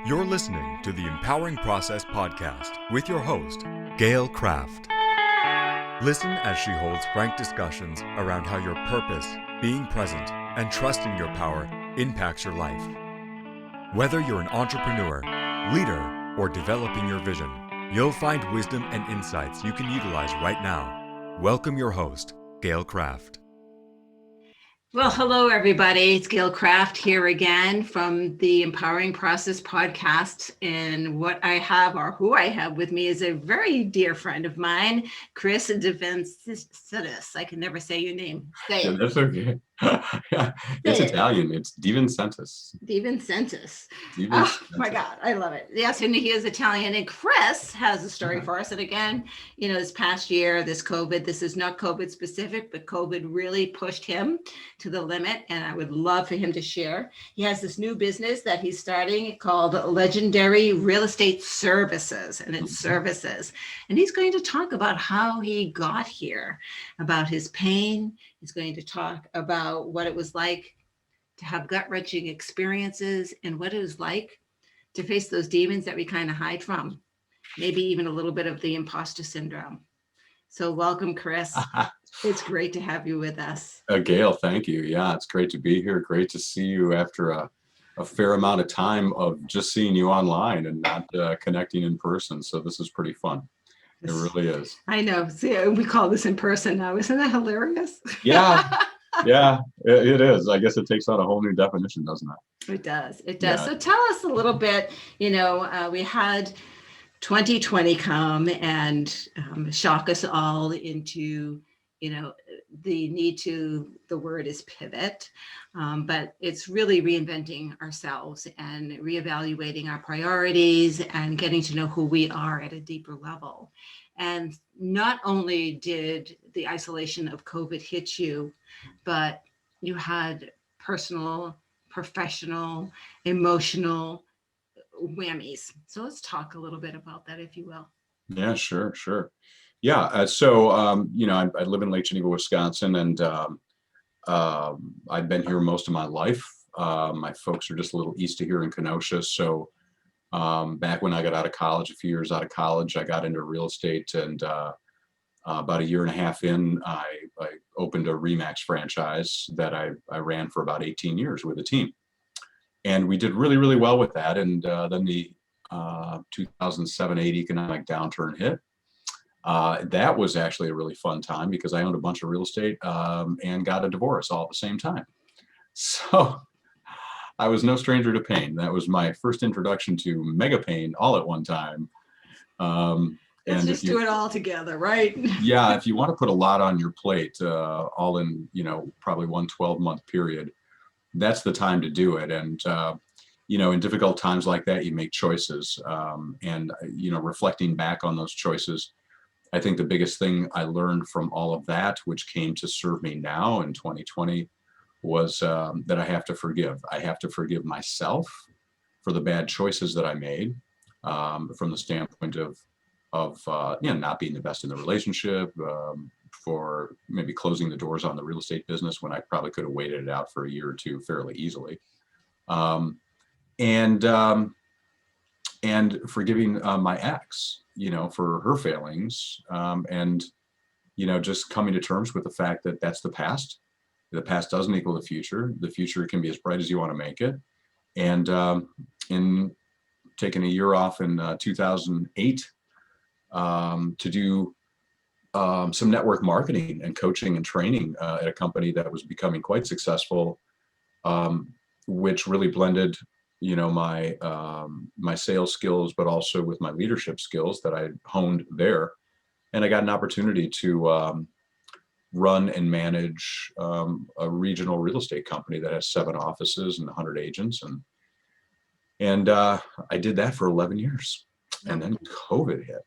You're listening to the Empowering Process podcast with your host, Gail Kraft. Listen as she holds frank discussions around how your purpose, being present, and trusting your power impacts your life. Whether you're an entrepreneur, leader, or developing your vision, you'll find wisdom and insights you can utilize right now. Welcome your host, Gail Kraft. Well, hello, everybody. It's Gail Kraft here again from the Empowering Process podcast. And what I have, or who I have with me, is a very dear friend of mine, Chris Devincetis. I can never say your name. Say Yeah, it. that's okay. Yeah, it's Italian. It's Devincetis. Devincetis. Oh Devincetis. my God, I love it. Yes, and he is Italian. And Chris has a story for us. And again, this past year, this COVID, this is not COVID specific, but COVID really pushed him to the limit. And I would love for him to share. He has this new business that he's starting called Legendary Real Estate Services, and it's services. And he's going to talk about how he got here, about his pain. He's going to talk about what it was like to have gut-wrenching experiences and what it was like to face those demons that we kind of hide from, maybe even a little bit of the imposter syndrome. So welcome, Chris. It's great to have you with us. Gail, thank you. Yeah, it's great to be here. Great to see you after a fair amount of time of just seeing you online and not connecting in person. So this is pretty fun. It really is. I know. See, we call this in person now. Isn't that hilarious? Yeah. Yeah, it is. I guess it takes on a whole new definition, doesn't it? It does. It Yeah. does. So tell us a little bit, we had 2020 come and shock us all into, the need to, the word is pivot, but it's really reinventing ourselves and reevaluating our priorities and getting to know who we are at a deeper level. And not only did the isolation of COVID hit you, but you had personal, professional, emotional whammies. So let's talk a little bit about that, if you will. Yeah, sure. Yeah, so I live in Lake Geneva, Wisconsin, and I've been here most of my life. My folks are just a little east of here in Kenosha. So back when I got out of college, a few years out of college, I got into real estate, and about a year and a half in, I opened a RE/MAX franchise that I ran for about 18 years with a team. And we did really, really well with that. And then the 2007-8 economic downturn hit. That was actually a really fun time because I owned a bunch of real estate and got a divorce all at the same time. So I was no stranger to pain. That was my first introduction to mega pain all at one time. Let's just do it all together, right? Yeah, if you want to put a lot on your plate, all in, probably one 12-month period, that's the time to do it. And, in difficult times like that, you make choices. And reflecting back on those choices, I think the biggest thing I learned from all of that, which came to serve me now in 2020, was that I have to forgive. I have to forgive myself for the bad choices that I made, from the standpoint of not being the best in the relationship, for maybe closing the doors on the real estate business when I probably could have waited it out for a year or two fairly easily, and forgiving my ex, for her failings, and just coming to terms with the fact that that's the past. The past doesn't equal the future. The future can be as bright as you want to make it. And in taking a year off in 2008 to do some network marketing and coaching and training at a company that was becoming quite successful, which really blended, my sales skills, but also with my leadership skills that I honed there. And I got an opportunity to run and manage a regional real estate company that has 7 offices and 100 agents. And I did that for 11 years. And then COVID hit.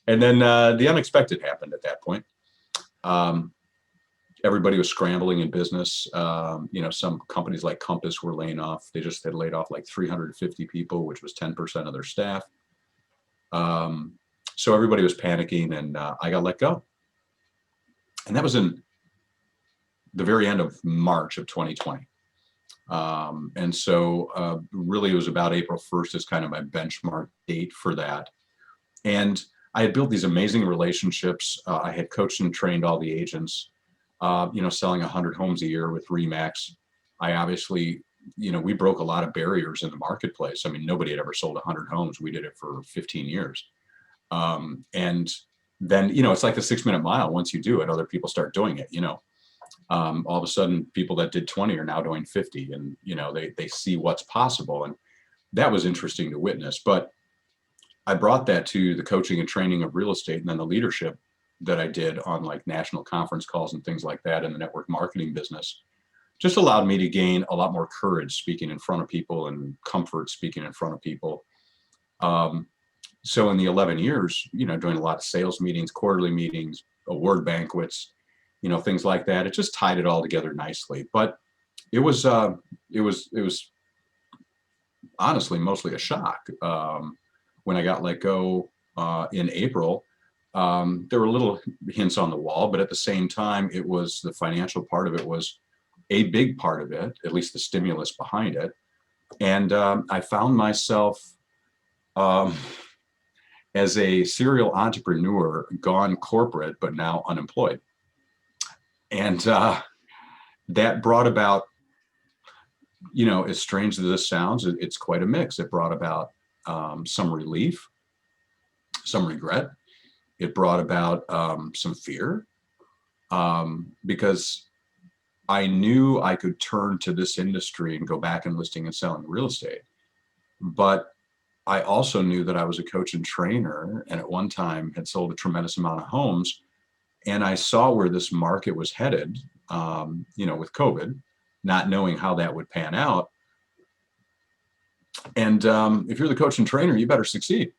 And then the unexpected happened at that point. Everybody was scrambling in business. Some companies like Compass were laying off. They just had laid off like 350 people, which was 10% of their staff. So everybody was panicking, and I got let go. And that was in the very end of March of 2020. And so really it was about April 1st as kind of my benchmark date for that. And I had built these amazing relationships. I had coached and trained all the agents, selling 100 homes a year with Remax. I obviously, we broke a lot of barriers in the marketplace. I mean, nobody had ever sold 100 homes. We did it for 15 years. And then, it's like the 6-minute mile. Once you do it, other people start doing it, all of a sudden people that did 20 are now doing 50, and, they see what's possible. And that was interesting to witness. But I brought that to the coaching and training of real estate, and then the leadership that I did on like national conference calls and things like that in the network marketing business just allowed me to gain a lot more courage speaking in front of people and comfort speaking in front of people. So in the 11 years, doing a lot of sales meetings, quarterly meetings, award banquets, things like that, it just tied it all together nicely. But it was honestly mostly a shock. When I got let go in April, there were little hints on the wall, but at the same time, it was the financial part of it was a big part of it, at least the stimulus behind it. And I found myself as a serial entrepreneur, gone corporate, but now unemployed. And that brought about, as strange as this sounds, it's quite a mix. It brought about some relief, some regret. It brought about some fear, because I knew I could turn to this industry and go back and listing and selling real estate. But I also knew that I was a coach and trainer, and at one time had sold a tremendous amount of homes. And I saw where this market was headed, with COVID, not knowing how that would pan out. And if you're the coach and trainer, you better succeed,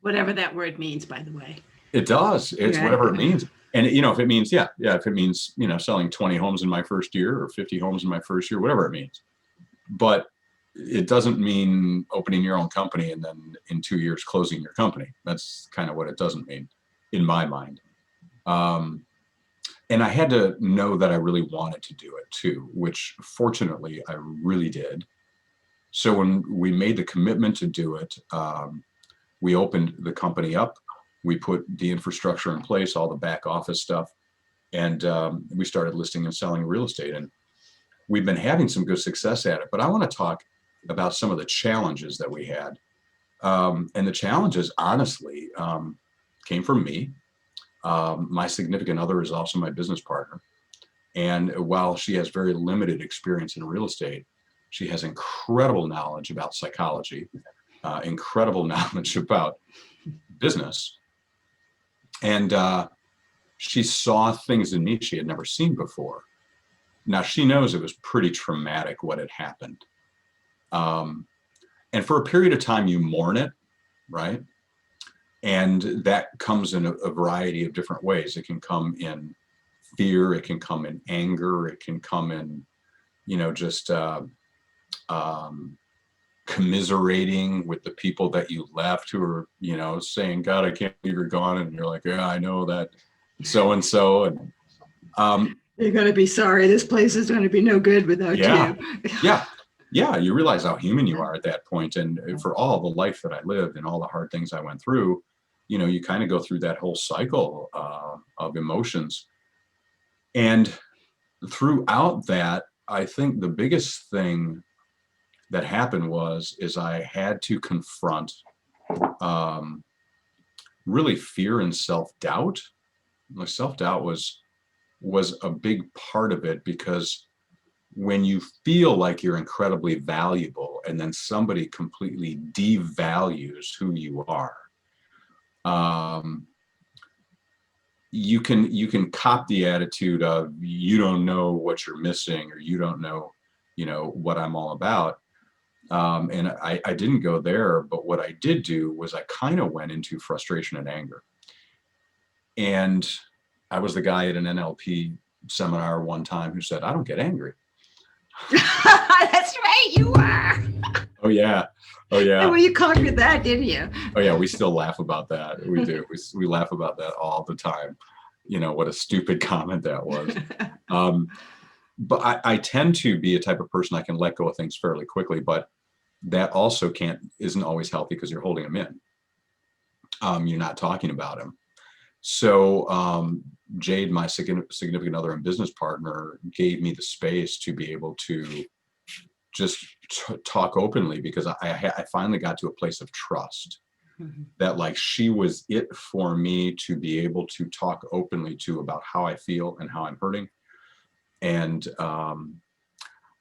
Whatever that word means, by the way. It does. It's whatever it means. And, if it means, if it means, selling 20 homes in my first year or 50 homes in my first year, whatever it means. But it doesn't mean opening your own company and then in 2 years closing your company. That's kind of what it doesn't mean in my mind. And I had to know that I really wanted to do it too, which fortunately I really did. So when we made the commitment to do it, we opened the company up. We put the infrastructure in place, all the back office stuff, and we started listing and selling real estate. And we've been having some good success at it. But I want to talk about some of the challenges that we had. And the challenges, honestly, came from me. My significant other is also my business partner. And while she has very limited experience in real estate, she has incredible knowledge about psychology, incredible knowledge about business. And she saw things in me she had never seen before. Now, she knows it was pretty traumatic what had happened. And for a period of time, you mourn it, right? And that comes in a variety of different ways. It can come in fear. It can come in anger. It can come in, just commiserating with the people that you left who are, saying, God, I can't believe you're gone. And you're like, yeah, I know that so-and-so. And you're going to be sorry. This place is going to be no good without you. Yeah. You realize how human you are at that point. And for all the life that I lived and all the hard things I went through, you kind of go through that whole cycle of emotions. And throughout that, I think the biggest thing that happened is I had to confront really fear and self-doubt. My self-doubt was a big part of it, because when you feel like you're incredibly valuable and then somebody completely devalues who you are, you can cop the attitude of, you don't know what you're missing, or you don't know, what I'm all about. And I didn't go there, but what I did do was I kind of went into frustration and anger. And I was the guy at an NLP seminar one time who said, I don't get angry. That's right, you were. Oh yeah. Well, you conquered that, didn't you? Oh yeah, we still laugh about that. We do. We laugh about that all the time. What a stupid comment that was. but I tend to be a type of person I can let go of things fairly quickly, but that also isn't always healthy because you're holding them in. You're not talking about them. So Jade, my significant other and business partner, gave me the space to be able to just talk openly, because I finally got to a place of trust that like she was it for me to be able to talk openly to about how I feel and how I'm hurting, and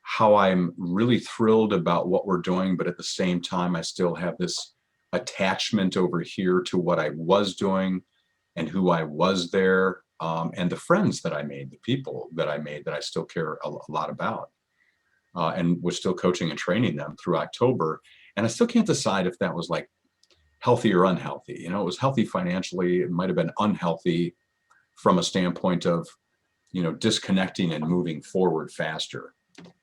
how I'm really thrilled about what we're doing, but at the same time, I still have this attachment over here to what I was doing and who I was there, and the friends that I made, the people that I made that I still care a lot about, and was still coaching and training them through October. And I still can't decide if that was like healthy or unhealthy. You know, it was healthy financially. It might have been unhealthy from a standpoint of, you know, disconnecting and moving forward faster,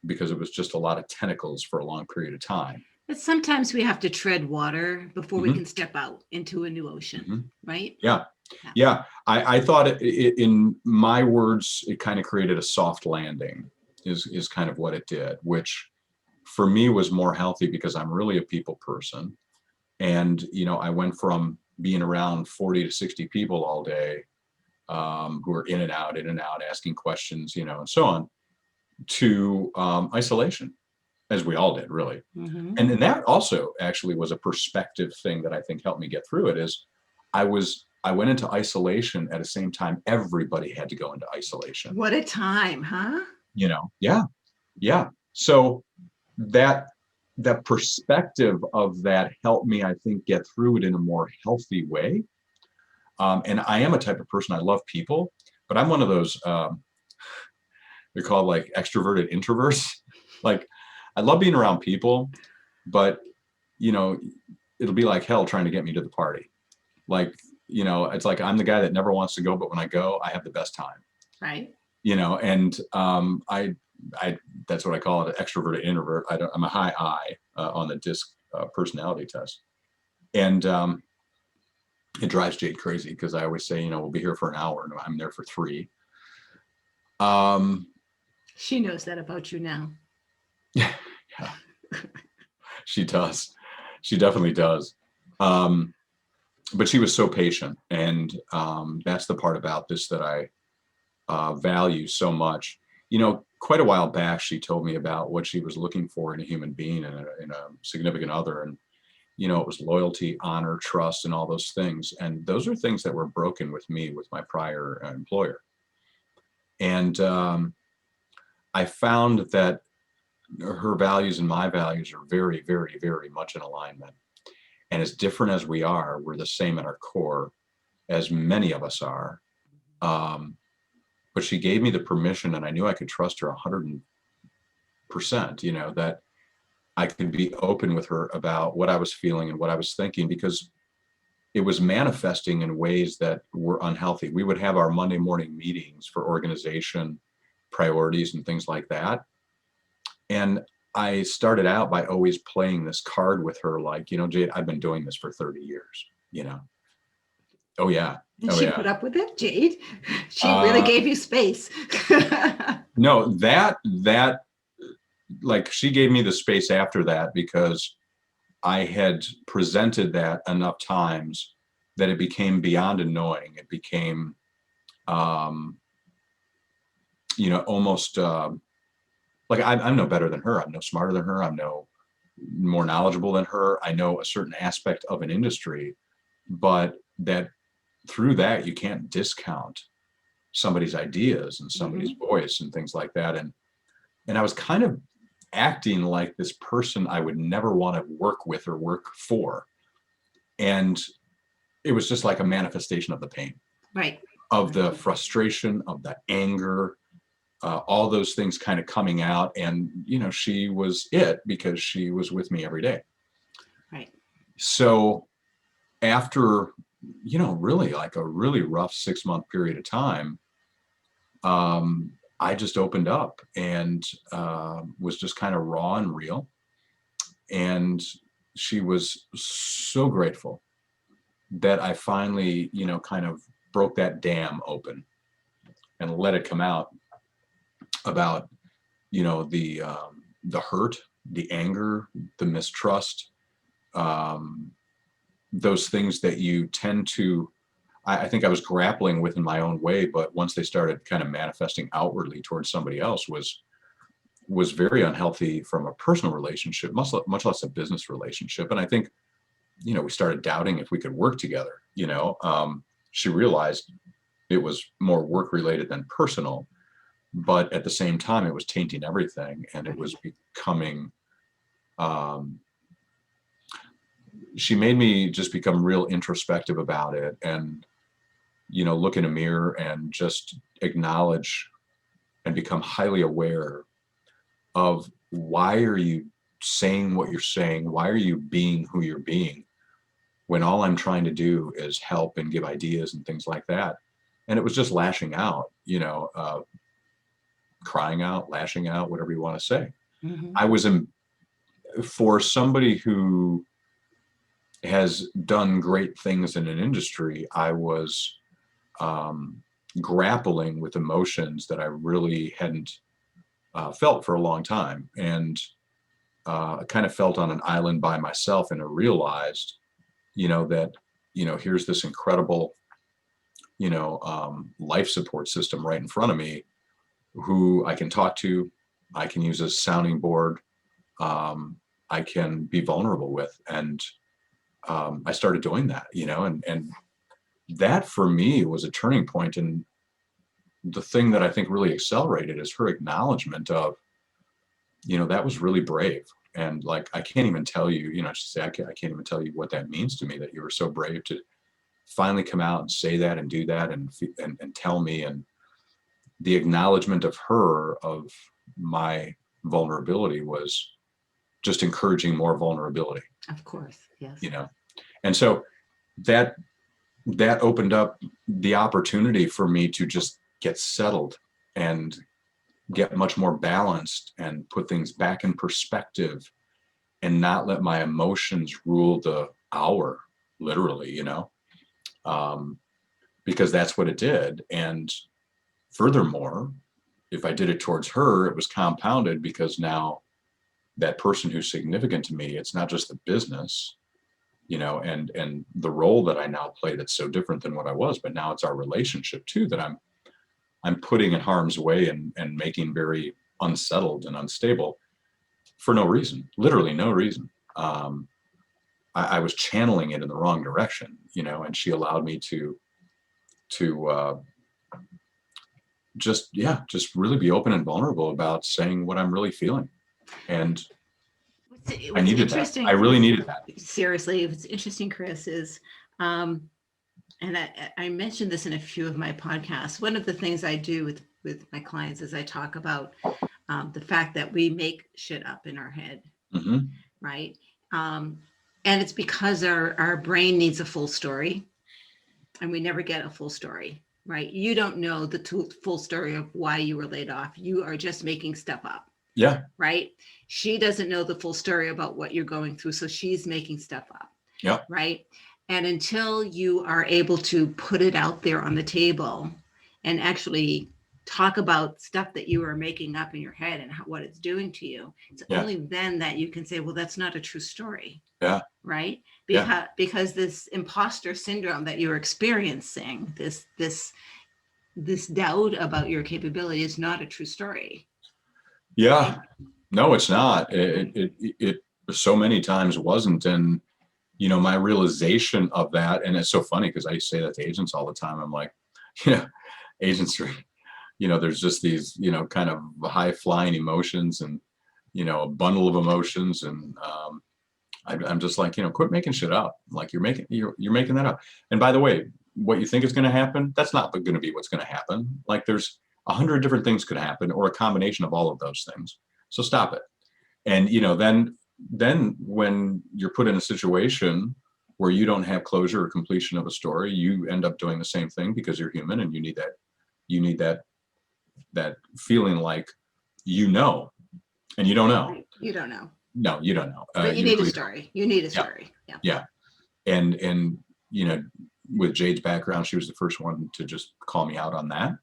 because it was just a lot of tentacles for a long period of time. But sometimes we have to tread water before we Mhm. can step out into a new ocean, Mhm. right? Yeah. Yeah. I thought in my words, it kind of created a soft landing is kind of what it did, which for me was more healthy because I'm really a people person. And, you know, I went from being around 40 to 60 people all day, who are in and out, asking questions, you know, and so on, to isolation, as we all did, really. Mm-hmm. And that also actually was a perspective thing that I think helped me get through it. Is I went into isolation at the same time everybody had to go into isolation. What a time, huh? You know, yeah. So that perspective of that helped me, I think, get through it in a more healthy way. And I am a type of person, I love people, but I'm one of those, they're called like extroverted introverts. Like, I love being around people, but, you know, it'll be like hell trying to get me to the party. Like, you know, it's like I'm the guy that never wants to go, but when I go, I have the best time. Right. You know, and I that's what I call it, an extroverted introvert. I'm a high I on the DISC personality test, and it drives Jade crazy because I always say, you know, we'll be here for an hour, and I'm there for 3. She knows that about you now. Yeah, she does. She definitely does. But she was so patient, and that's the part about this that I value so much. You know, quite a while back, she told me about what she was looking for in a human being and in a significant other. And, you know, it was loyalty, honor, trust, and all those things. And those are things that were broken with me, with my prior employer. And I found that her values and my values are very, very, very much in alignment. And as different as we are, we're the same at our core, as many of us are. But she gave me the permission, and I knew I could trust her 100%, you know, that I could be open with her about what I was feeling and what I was thinking, because it was manifesting in ways that were unhealthy. We would have our Monday morning meetings for organization priorities and things like that. And I started out by always playing this card with her, like, you know, Jade, I've been doing this for 30 years, you know. Oh, yeah. Did Oh, she yeah. put up with it, Jade? She really gave you space. No, that like, she gave me the space after that because I had presented that enough times that it became beyond annoying. It became, you know, almost like I'm no better than her. I'm no smarter than her. I'm no more knowledgeable than her. I know a certain aspect of an industry, but that through that, you can't discount somebody's ideas and somebody's voice and things like that. And I was kind of acting like this person I would never want to work with or work for. And it was just like a manifestation of the pain, Right. of the frustration, of the anger, all those things kind of coming out. And, you know, she was it because she was with me every day. Right. So after, you know, really like a really rough 6-month period of time, I just opened up and was just kind of raw and real. And she was so grateful that I finally, you know, kind of broke that dam open and let it come out about the hurt, the anger, the mistrust, those things that you tend to, I think I was grappling with in my own way, but once they started kind of manifesting outwardly towards somebody else was very unhealthy from a personal relationship, much less a business relationship. And I think, we started doubting if we could work together. She realized it was more work related than personal, but at the same time, it was tainting everything. And it was becoming, she made me just become real introspective about it and, look in a mirror and just acknowledge and become highly aware of why are you saying what you're saying? Why are you being who you're being when all I'm trying to do is help and give ideas and things like that? And it was just lashing out, crying out, lashing out, whatever you want to say. Mm-hmm. I was for somebody who has done great things in an industry, I was grappling with emotions that I really hadn't felt for a long time, and I kind of felt on an island by myself, and I realized, that, here's this incredible, life support system right in front of me, who I can talk to, I can use as a sounding board, I can be vulnerable with, and I started doing that, and that for me was a turning point. And the thing that I think really accelerated is her acknowledgement of, that was really brave. And like, I can't even tell you, I can't even tell you what that means to me, that you were so brave to finally come out and say that and do that and tell me. And the acknowledgement of her, of my vulnerability, was just encouraging more vulnerability. Of course, yes. And so that opened up the opportunity for me to just get settled and get much more balanced and put things back in perspective and not let my emotions rule the hour, literally, because that's what it did. And furthermore, if I did it towards her, it was compounded, because now that person who's significant to me, it's not just the business, and the role that I now play that's so different than what I was, but now it's our relationship too, that I'm putting in harm's way and making very unsettled and unstable for no reason, literally no reason. I was channeling it in the wrong direction, and she allowed me to just really be open and vulnerable about saying what I'm really feeling. And I needed that. I really needed that. Seriously, what's interesting, Chris, is, and I mentioned this in a few of my podcasts. One of the things I do with my clients is I talk about the fact that we make shit up in our head, mm-hmm. right? And it's because our brain needs a full story, and we never get a full story, right? You don't know the full story of why you were laid off. You are just making stuff up. Yeah. Right. She doesn't know the full story about what you're going through. So she's making stuff up. Yeah. Right. And until you are able to put it out there on the table and actually talk about stuff that you are making up in your head and what it's doing to you, it's only then that you can say, well, that's not a true story. Yeah. Right. Because this imposter syndrome that you're experiencing, this doubt about your capability, is not a true story. Yeah, no, it's not. It so many times wasn't. And, my realization of that, and it's so funny because I say that to agents all the time. I'm like, agents are, there's just these, kind of high flying emotions and, a bundle of emotions. And I'm just like, quit making shit up. Like you're making that up. And by the way, what you think is going to happen, that's not going to be what's going to happen. Like there's 100 different things could happen, or a combination of all of those things. So stop it. And, then when you're put in a situation where you don't have closure or completion of a story, you end up doing the same thing because you're human, and you need that feeling like, and you don't know. You don't know. No, you don't know. But you need a story. You need a story. Yeah. And, with Jade's background, she was the first one to just call me out on that.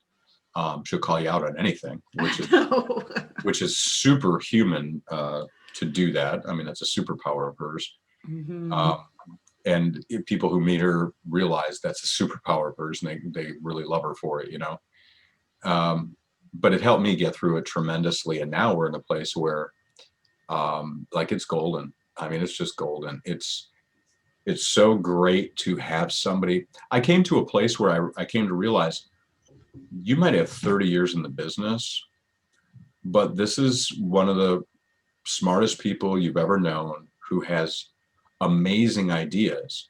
She'll call you out on anything, No. which is superhuman to do that. I mean, that's a superpower of hers. Mhm. And people who meet her realize that's a superpower of hers, and they really love her for it, you know. But it helped me get through it tremendously. And now we're in a place where, like, it's golden. I mean, it's just golden. It's so great to have somebody. I came to a place where I came to realize you might have 30 years in the business, but this is one of the smartest people you've ever known who has amazing ideas.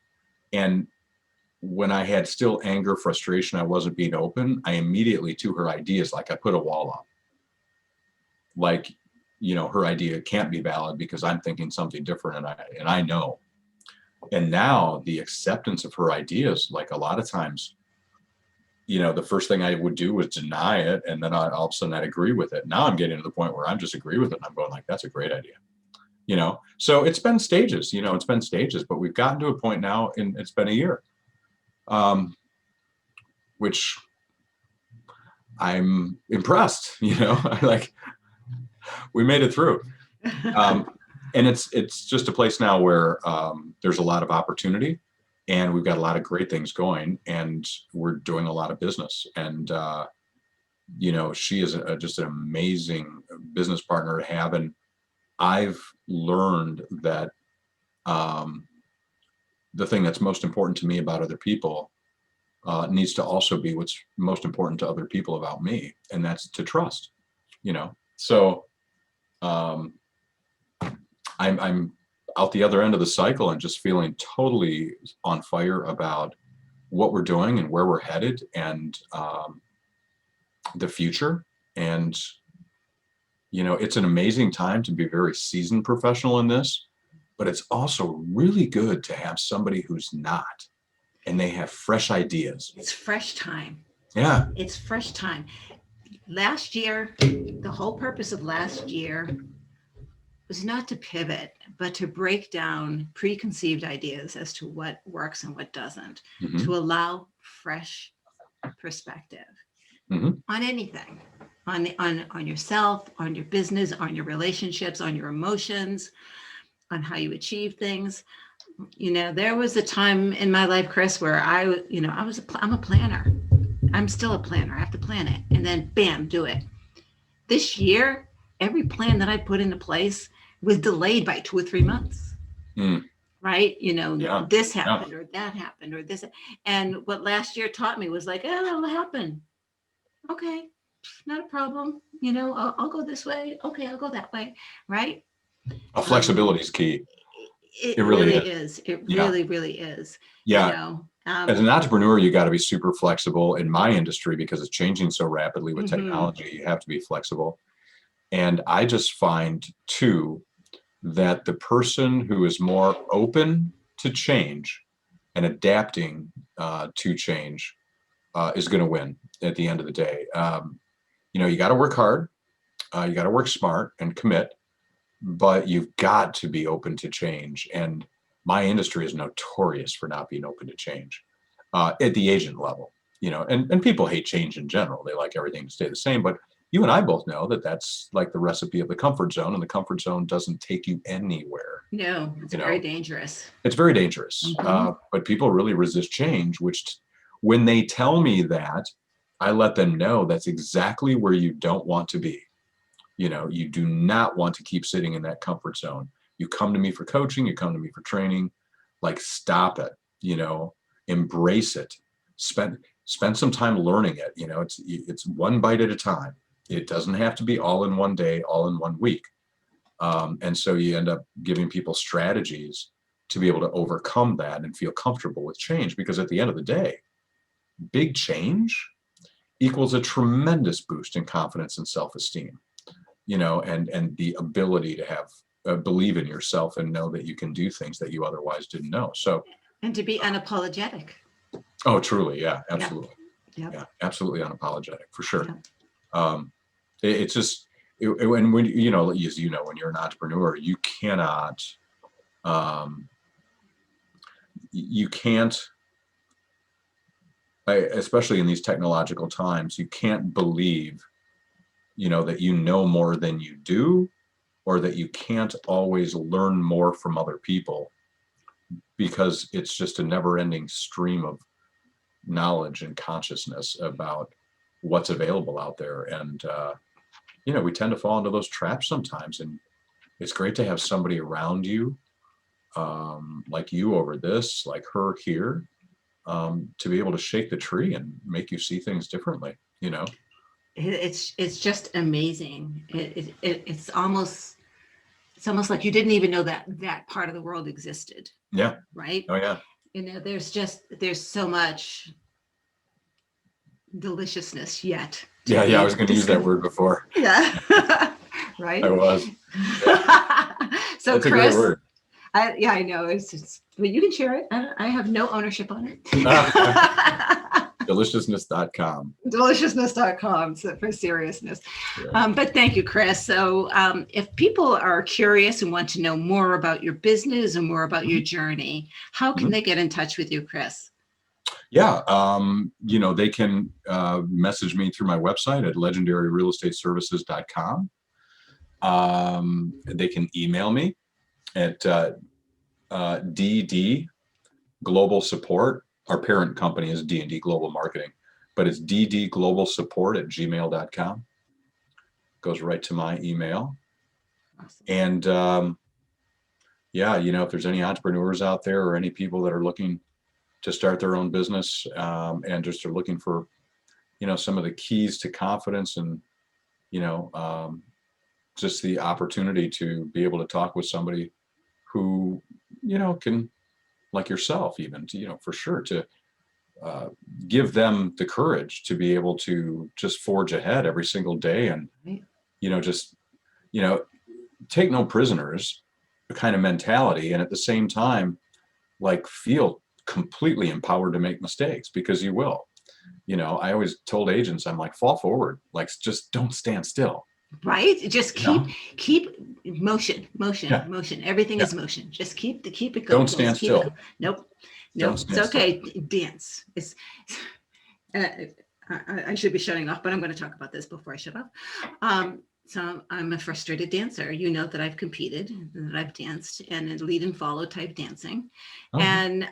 And when I had still anger, frustration, I wasn't being open, I immediately to her ideas, like I put a wall up. Like, you know, her idea can't be valid because I'm thinking something different, and I know. And now the acceptance of her ideas, like a lot of times, you know, the first thing I would do was deny it, and then all of a sudden I'd agree with it. Now I'm getting to the point where I'm just agree with it, and I'm going like, that's a great idea. You know, so it's been stages, but we've gotten to a point now, and it's been a year, which I'm impressed, you know, like we made it through. And it's just a place now where there's a lot of opportunity, and we've got a lot of great things going, and we're doing a lot of business. And, you know, she is just an amazing business partner to have. And I've learned that the thing that's most important to me about other people needs to also be what's most important to other people about me. And that's to trust, you know? So I'm out the other end of the cycle and just feeling totally on fire about what we're doing and where we're headed, and the future. And, you know, it's an amazing time to be a very seasoned professional in this, but it's also really good to have somebody who's not, and they have fresh ideas. It's fresh time. Yeah. It's fresh time. Last year, the whole purpose of last year was not to pivot, but to break down preconceived ideas as to what works and what doesn't, Mm-hmm. to allow fresh perspective Mm-hmm. on anything, on yourself, on your business, on your relationships, on your emotions, on how you achieve things. You know, there was a time in my life, Chris, where I'm a planner. I'm still a planner. I have to plan it, and then bam, do it. This year, every plan that I put into place was delayed by 2 or 3 months. Right? You know, this happened or that happened or this. And what last year taught me was like, oh, that'll happen. Okay, not a problem. You know, I'll go this way. Okay, I'll go that way. Right? Flexibility is key. It really is. It really is. Yeah. You know, as an entrepreneur, you got to be super flexible in my industry because it's changing so rapidly with technology. You have to be flexible. And I just find too that the person who is more open to change and adapting to change is going to win at the end of the day. You know, you got to work hard, you got to work smart and commit, but you've got to be open to change. And my industry is notorious for not being open to change at the agent level, you know, and people hate change in general. They like everything to stay the same, but you and I both know that that's like the recipe of the comfort zone, and the comfort zone doesn't take you anywhere. No, it's very dangerous. It's very dangerous. But people really resist change, which when they tell me that, I let them know that's exactly where you don't want to be. You know, you do not want to keep sitting in that comfort zone. You come to me for coaching, you come to me for training, like stop it, you know, embrace it, spend some time learning it. You know, it's one bite at a time. It doesn't have to be all in one day, all in 1 week. And so you end up giving people strategies to be able to overcome that and feel comfortable with change, because at the end of the day, big change equals a tremendous boost in confidence and self-esteem, you know, and the ability to have believe in yourself and know that you can do things that you otherwise didn't know. So, and to be unapologetic. Oh, truly. Yeah, absolutely. Yep. Yeah, absolutely unapologetic for sure. Yep. It's just, when, you know, as you know, when you're an entrepreneur, you cannot, you can't especially in these technological times, you can't believe, that you know more than you do, or that you can't always learn more from other people, because it's just a never-ending stream of knowledge and consciousness about what's available out there. And, we tend to fall into those traps sometimes. And it's great to have somebody around you, like you over this, like her here, to be able to shake the tree and make you see things differently, It's just amazing. It's almost like you didn't even know that part of the world existed. Yeah. Right. Oh yeah. There's so much deliciousness yet. Yeah. I was going to use that word before. Yeah. Right. I was. So That's Chris, a great word. I know but you can share it. I have no ownership on it. Deliciousness.com. Deliciousness.com for seriousness. Yeah. But thank you, Chris. So if people are curious and want to know more about your business and more about your journey, how can they get in touch with you, Chris? Yeah. They can message me through my website at legendaryrealestateservices.com. They can email me at DD Global Support. Our parent company is D&D Global Marketing, but it's ddglobalsupport@gmail.com. Goes right to my email. Awesome. And if there's any entrepreneurs out there or any people that are looking to start their own business, and just are looking for, some of the keys to confidence and, just the opportunity to be able to talk with somebody who, can, like yourself, even to, for sure, to give them the courage to be able to just forge ahead every single day and, take no prisoners kind of mentality. And at the same time, like, feel completely empowered to make mistakes, because you will. I always told agents, I'm like, fall forward, like, just don't stand still. Right. Just keep motion. Everything is motion. Just keep it going. Don't stand still. Nope. It's okay. Dance. I should be shutting off, but I'm going to talk about this before I shut off. So I'm a frustrated dancer. You know that I've competed, that I've danced, and in lead and follow type dancing, and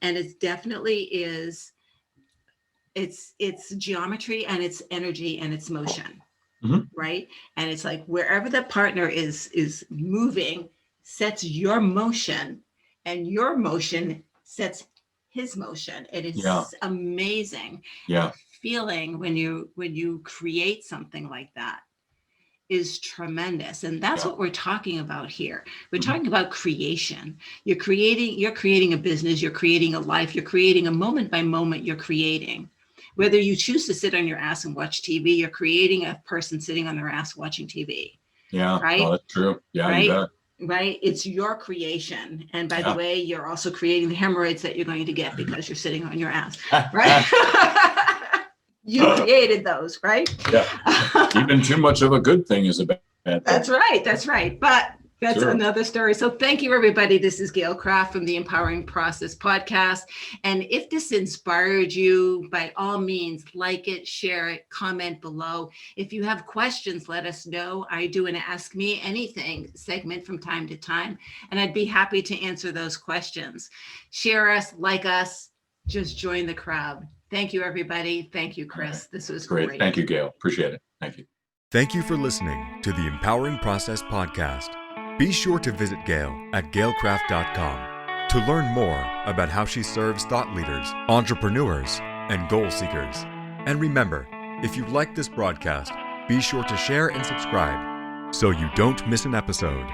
it definitely is. It's geometry and it's energy and it's motion. Right. And it's like wherever the partner is moving sets your motion, and your motion sets his motion. It is amazing. Yeah. Feeling when you create something like that is tremendous. And that's what we're talking about here. We're talking about creation. You're creating a business, you're creating a life, you're creating a moment by moment, you're creating. Whether you choose to sit on your ass and watch TV, you're creating a person sitting on their ass watching TV. Yeah. Right. Oh, that's true. Yeah. Right? You bet. Right. It's your creation. And by the way, you're also creating the hemorrhoids that you're going to get because you're sitting on your ass. Right. You created those, right? Yeah. Even too much of a good thing is a bad thing. That's right. But that's another story. So thank you, everybody. This is Gail Kraft from the Empowering Process podcast. And if this inspired you, by all means, like it, share it, comment below. If you have questions, let us know. I do an Ask Me Anything segment from time to time, and I'd be happy to answer those questions. Share us, like us, just join the crowd. Thank you, everybody. Thank you, Chris. This was great. Thank you, Gail. Appreciate it. Thank you. Thank you for listening to the Empowering Process podcast. Be sure to visit Gail at gailkraft.com to learn more about how she serves thought leaders, entrepreneurs, and goal seekers. And remember, if you like this broadcast, be sure to share and subscribe so you don't miss an episode.